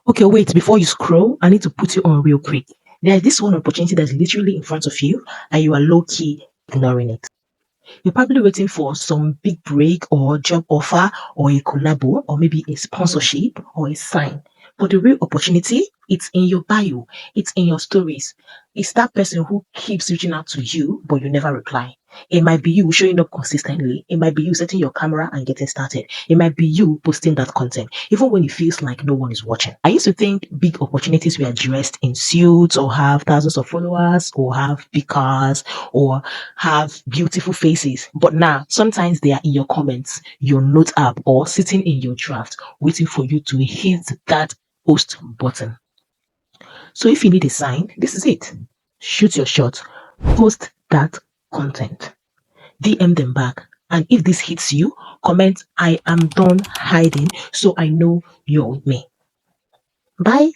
Okay, wait, before you scroll, I need to put you on real quick. There is this one opportunity that's literally in front of you, and you are low key ignoring it. You're probably waiting for some big break or job offer or a collabo or maybe a sponsorship or a sign. But the real opportunity, it's in your bio, it's in your stories. It's that person who keeps reaching out to you, but you never reply. It might be you showing up consistently. It might be you setting your camera and getting started. It might be you posting that content, even when it feels like no one is watching. I used to think big opportunities were dressed in suits or have thousands of followers or have big cars or have beautiful faces. But now, sometimes they are in your comments, your note app, or sitting in your draft, waiting for you to hit that post button. So if you need a sign, this is it. Shoot your shot, post that content, DM them back. And if this hits you, comment, I am done hiding, so I know you're with me. Bye.